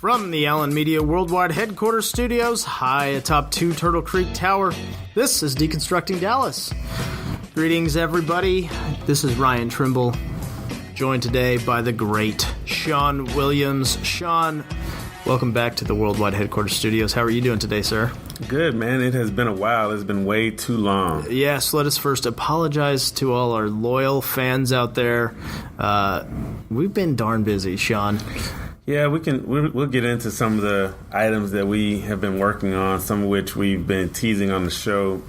From the Allen Media Worldwide Headquarters Studios, high atop 2 Turtle Creek Tower, this is Deconstructing Dallas. Greetings, everybody. This is Ryan Trimble, joined today by the great Shawn Williams. Shawn, welcome back to the Worldwide Headquarters Studios. How are you doing today, sir? Good, man. It has been a while. It's been way too long. Yes, let us first apologize to all our loyal fans out there. We've been darn busy, Shawn. Yeah, we'll get into some of the items that we have been working on, some of which we've been teasing on the show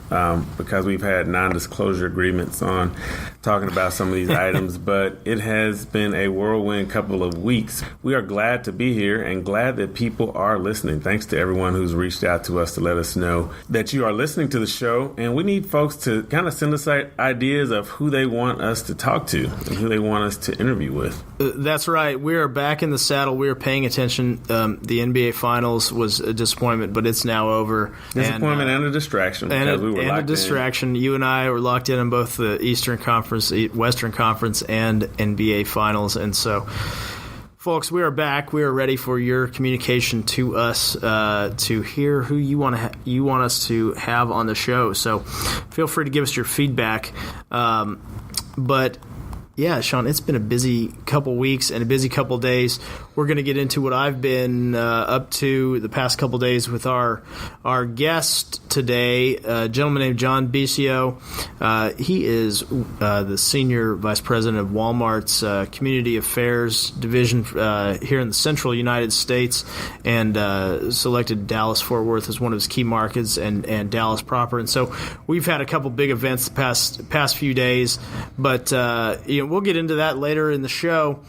because we've had non-disclosure agreements on talking about some of these items, but it has been a whirlwind couple of weeks. We are glad to be here and glad that people are listening. Thanks to everyone who's reached out to us to let us know that you are listening to the show, and we need folks to kind of send us ideas of who they want us to talk to and who they want us to interview with. That's right. We are back in the saddle. We are paying attention. The NBA Finals was a disappointment, but it's now over. Disappointment and a distraction. A distraction. You and I were locked in on both the Eastern Conference, Western Conference, and NBA Finals. And so, folks, we are back. We are ready for your communication to us to hear who you want us to have on the show. So feel free to give us your feedback. But yeah, Shawn, it's been a busy couple weeks and a busy couple days. We're going to get into what I've been up to the past couple days with our guest today, a gentleman named John Bicio. He is the Senior Vice President of Walmart's Community Affairs Division here in the Central United States, and selected Dallas-Fort Worth as one of his key markets and Dallas proper. And so we've had a couple big events the past few days, but we'll get into that later in the show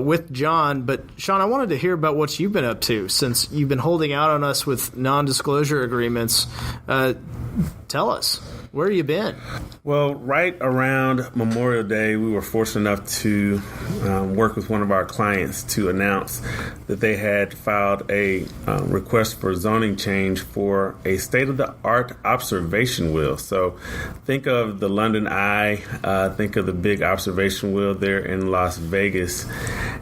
with John. But Shawn, I wanted to hear about what you've been up to since you've been holding out on us with non-disclosure agreements. Tell us, where have you been? Well, right around Memorial Day, we were fortunate enough to work with one of our clients to announce that they had filed a request for zoning change for a state-of-the-art observation wheel. So think of the London Eye, think of the big observation wheel there in Las Vegas,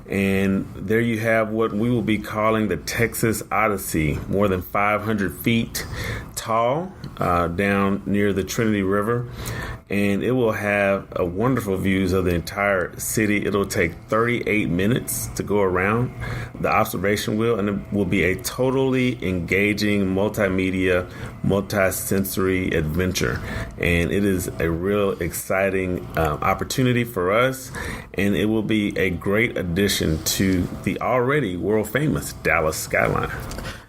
and there you have what we will be calling the Texas Odyssey, more than 500 feet tall, down near the Trinity River, and it will have a wonderful views of the entire city. It'll take 38 minutes to go around the observation wheel, and it will be a totally engaging multimedia, multi-sensory adventure, and it is a real exciting opportunity for us, and it will be a great addition to the already world-famous Dallas skyline.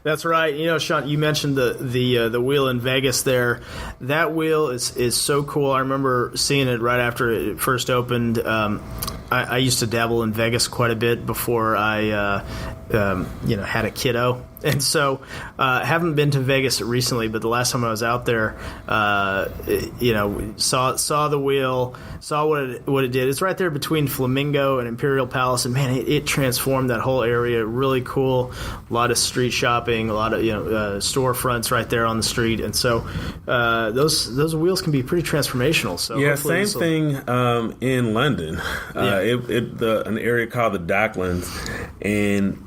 That's right. Shawn, you mentioned the wheel in Vegas there. That wheel is so cool. I remember seeing it right after it first opened. I used to dabble in Vegas quite a bit before I had a kiddo. And so haven't been to Vegas recently, but the last time I was out there, saw the wheel, saw what it did. It's right there between Flamingo and Imperial Palace, and man, it transformed that whole area. Really cool. A lot of street shopping, a lot of storefronts right there on the street, and so those wheels can be pretty transformational. So yeah, same thing in London. An area called the Docklands, and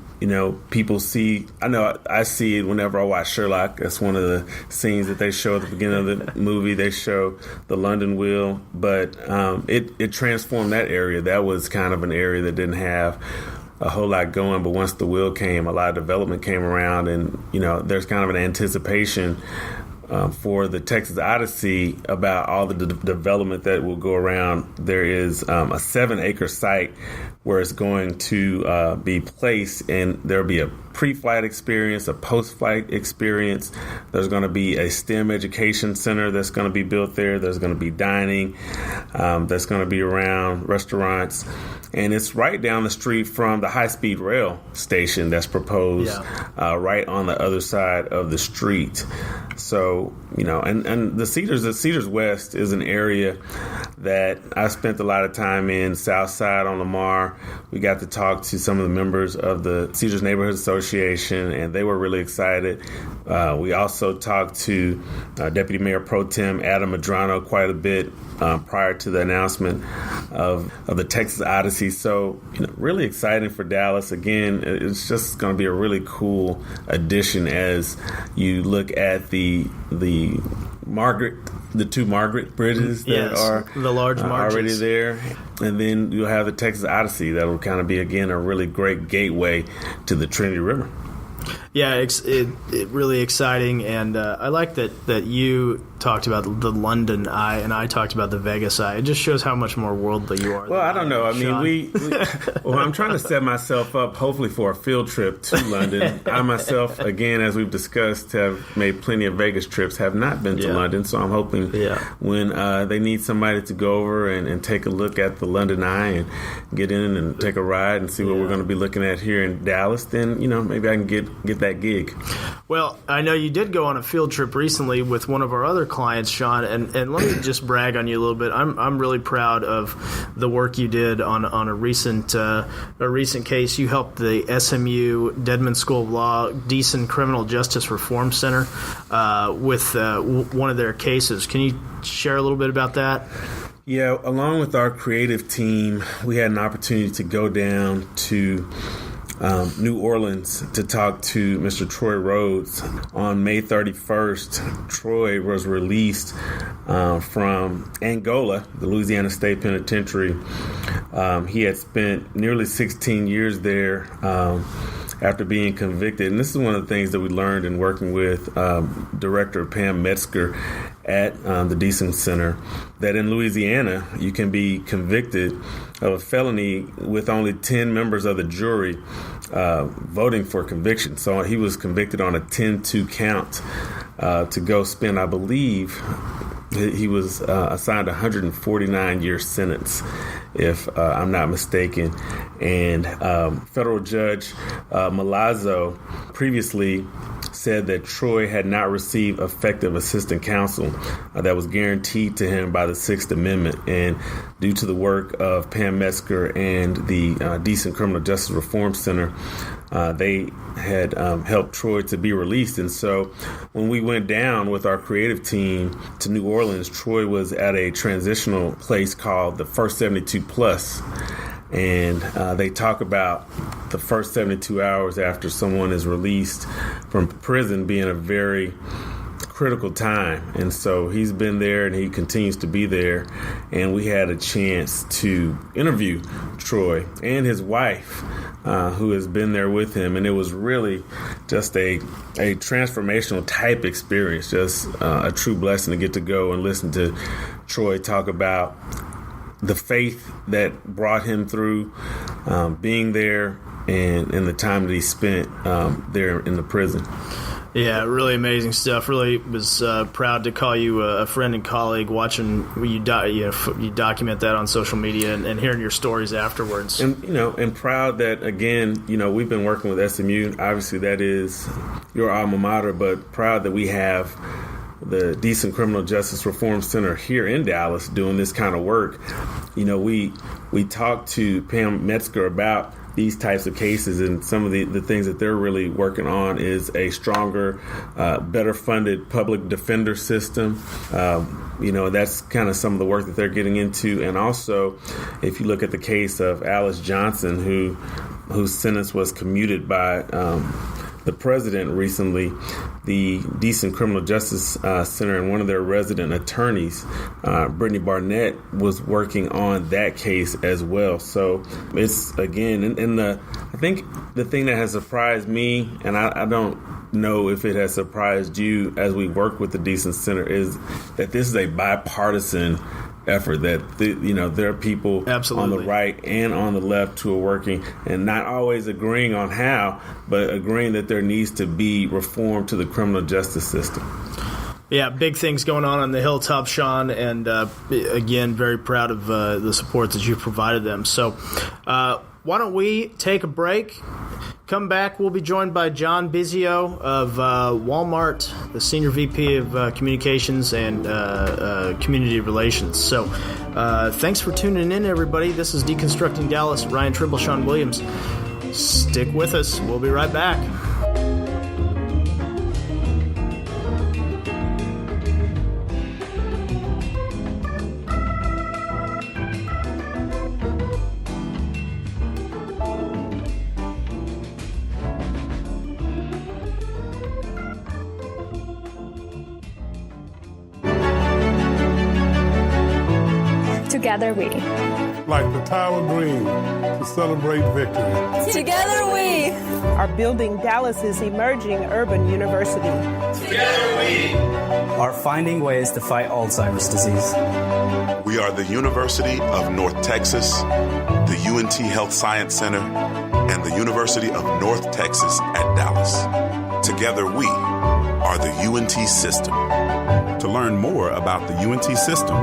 people see, I see it whenever I watch Sherlock. That's one of the scenes that they show at the beginning of the movie. They show the London Wheel, but it transformed that area. That was kind of an area that didn't have a whole lot going, but once the wheel came, a lot of development came around, and there's kind of an anticipation for the Texas Odyssey about all the development that will go around. There is a 7-acre site where it's going to be placed, and there'll be a pre-flight experience, a post-flight experience. There's going to be a STEM education center that's going to be built there. There's going to be dining that's going to be around, restaurants. And it's right down the street from the high-speed rail station that's proposed right on the other side of the street. So, and the Cedars West is an area that I spent a lot of time in, South Side on Lamar. We got to talk to some of the members of the Cedars Neighborhood Association Association, and they were really excited. We also talked to Deputy Mayor Pro Tem Adam Medrano quite a bit prior to the announcement of the Texas Odyssey. So, really exciting for Dallas. Again, it's just going to be a really cool addition as you look at the two Margaret bridges that are the large already there. And then you'll have the Texas Odyssey that will kind of be, again, a really great gateway to the Trinity River. Yeah, it really exciting, and I like that you talked about the London eye, and I talked about the Vegas eye. It just shows how much more worldly you are. Well, I don't know. I Shawn. mean, I'm trying to set myself up, hopefully, for a field trip to London. I myself, again, as we've discussed, have made plenty of Vegas trips, have not been to London, so I'm hoping when they need somebody to go over and take a look at the London eye and get in and take a ride and see what we're going to be looking at here in Dallas, then, maybe I can get that gig. Well, I know you did go on a field trip recently with one of our other clients, Shawn, and let me just brag on you a little bit. I'm really proud of the work you did on a recent case. You helped the SMU Dedman School of Law Deason Criminal Justice Reform Center with one of their cases. Can you share a little bit about that? Yeah, along with our creative team, we had an opportunity to go down to New Orleans to talk to Mr. Troy Rhodes. On May 31st, Troy was released from Angola, the Louisiana State Penitentiary. He had spent nearly 16 years there after being convicted. And this is one of the things that we learned in working with Director Pam Metzger at the Deason Center, that in Louisiana, you can be convicted of a felony with only 10 members of the jury voting for conviction. So he was convicted on a 10-2 count to go spend, I believe, he was assigned a 149-year sentence, if I'm not mistaken. And federal judge Malazzo previously said that Troy had not received effective assistant counsel that was guaranteed to him by the Sixth Amendment. And due to the work of Pam Metzger and the Deason Criminal Justice Reform Center, they had helped Troy to be released. And so when we went down with our creative team to New Orleans, Troy was at a transitional place called the First 72 Plus. And they talk about the first 72 hours after someone is released from prison being a very critical time. And so he's been there and he continues to be there. And we had a chance to interview Troy and his wife, who has been there with him. And it was really just a transformational type experience, just a true blessing to get to go and listen to Troy talk about the faith that brought him through being there and the time that he spent there in the prison. Yeah, really amazing stuff. Really was proud to call you a friend and colleague, watching you document that on social media and hearing your stories afterwards. And and proud that, again, we've been working with SMU. Obviously, that is your alma mater, but proud that we have the Deason Criminal Justice Reform Center here in Dallas doing this kind of work. We talked to Pam Metzger about these types of cases, and some of the things that they're really working on is a stronger, better funded public defender system. That's kind of some of the work that they're getting into. And also, if you look at the case of Alice Johnson, whose sentence was commuted by the president recently, the Deason Criminal Justice Center and one of their resident attorneys, Brittany Barnett, was working on that case as well. So it's, again, I think the thing that has surprised me, and I don't know if it has surprised you as we work with the Deason Center, is that this is a bipartisan effort, that there are people Absolutely. on the right and on the left who are working and not always agreeing on how, but agreeing that there needs to be reform to the criminal justice system. Yeah, big things going on the hilltop, Shawn, and again, very proud of the support that you've provided them. So why don't we take a break? Come back, we'll be joined by John Bizio of Walmart, the Senior VP of Communications and Community Relations. So thanks for tuning in, everybody. This is Deconstructing Dallas. Ryan Trimble, Shawn Williams. Stick with us. We'll be right back. Together we. Like the Tower Green to celebrate victory. Together we are building Dallas's emerging urban university. Together we are finding ways to fight Alzheimer's disease. We are the University of North Texas, the UNT Health Science Center, and the University of North Texas at Dallas. Together we are the UNT system. To learn more about the UNT system,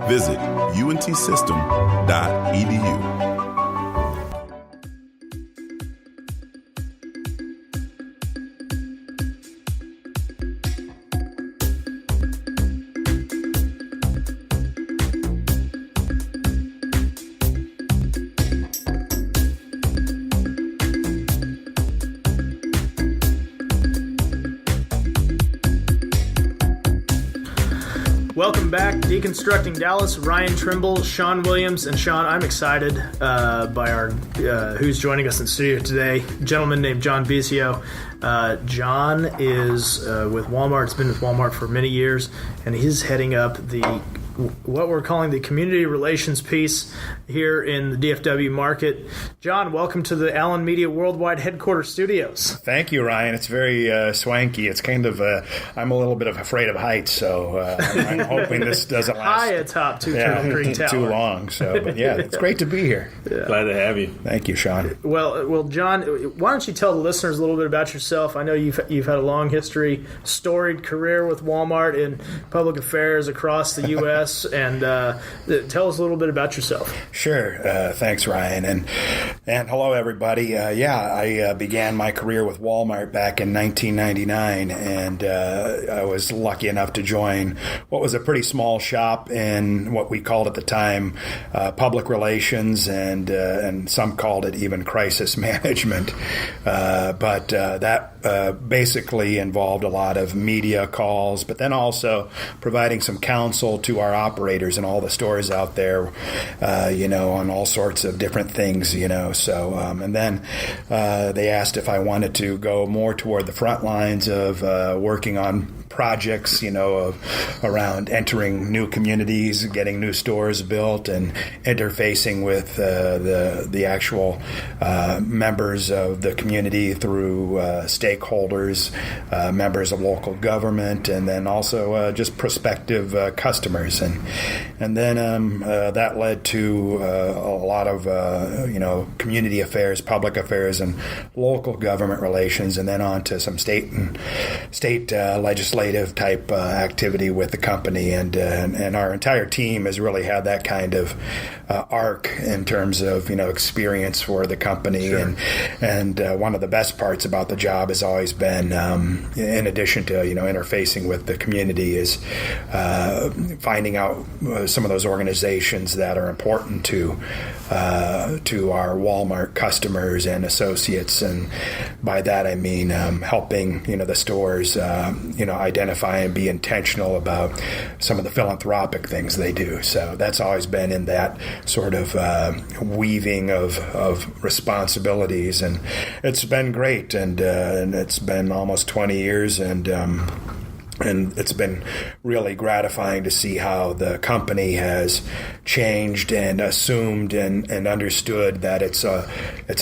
visit untsystem.edu. Welcome back, Deconstructing Dallas. Ryan Trimble, Shawn Williams, and Shawn, I'm excited by our who's joining us in studio today. A gentleman named John Bizio. John is with Walmart. It's been with Walmart for many years, and he's heading up what we're calling the community relations piece here in the DFW market. John, welcome to the Allen Media Worldwide Headquarters Studios. Thank you, Ryan. It's very swanky. It's kind of, I'm a little bit of afraid of heights, so I'm hoping this doesn't last high atop Turtle Creek Tower. Too long. So, but yeah, it's great to be here. Yeah. Glad to have you. Thank you, Shawn. Well, John, why don't you tell the listeners a little bit about yourself? I know you've had a long history, storied career with Walmart in public affairs across the U.S., and tell us a little bit about yourself. Sure. Thanks, Ryan. And hello, everybody. I began my career with Walmart back in 1999, and I was lucky enough to join what was a pretty small shop in what we called at the time public relations, and some called it even crisis management. But that basically involved a lot of media calls, but then also providing some counsel to our operators in all the stores out there, on all sorts of different things, So, and then they asked if I wanted to go more toward the front lines of working on projects, around entering new communities, getting new stores built, and interfacing with the actual members of the community through stakeholders, members of local government, and then also just prospective customers. And then that led to a lot of community affairs, public affairs, and local government relations, and then on to some state legislative type activity with the company, and our entire team has really had that kind of arc in terms of experience for the company. Sure. And one of the best parts about the job has always been, in addition to interfacing with the community, is finding out some of those organizations that are important to our Walmart customers and associates, and by that I mean helping the stores identify and be intentional about some of the philanthropic things they do. So that's always been in that sort of weaving of responsibilities, and it's been great, and it's been almost 20 years, and it's been really gratifying to see how the company has changed and assumed and understood that it's a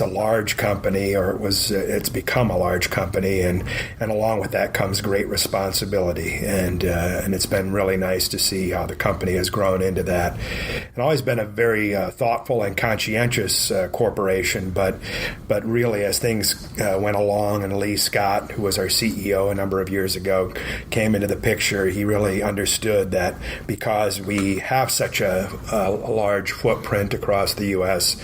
large company, or it's become a large company, and along with that comes great responsibility, and it's been really nice to see how the company has grown into that. It's always been a very thoughtful and conscientious corporation, but really as things went along, and Lee Scott, who was our CEO a number of years ago, came into the picture, he really understood that because we have such a large footprint across the U.S.,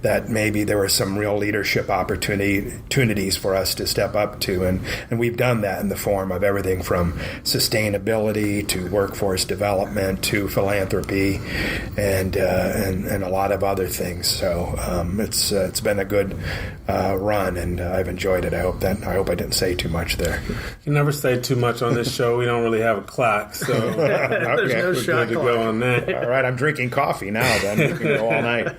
that maybe there were some real leadership opportunities for us to step up to, and we've done that in the form of everything from sustainability to workforce development to philanthropy and a lot of other things. So it's been a good run, and I've enjoyed it. I hope I didn't say too much there. You never say too much on this show. We don't really have a clock, so there's no shot to go on that. All right, I'm drinking coffee now. Then we can go all night.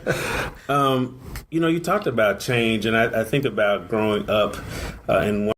You talked about change, and I think about growing up in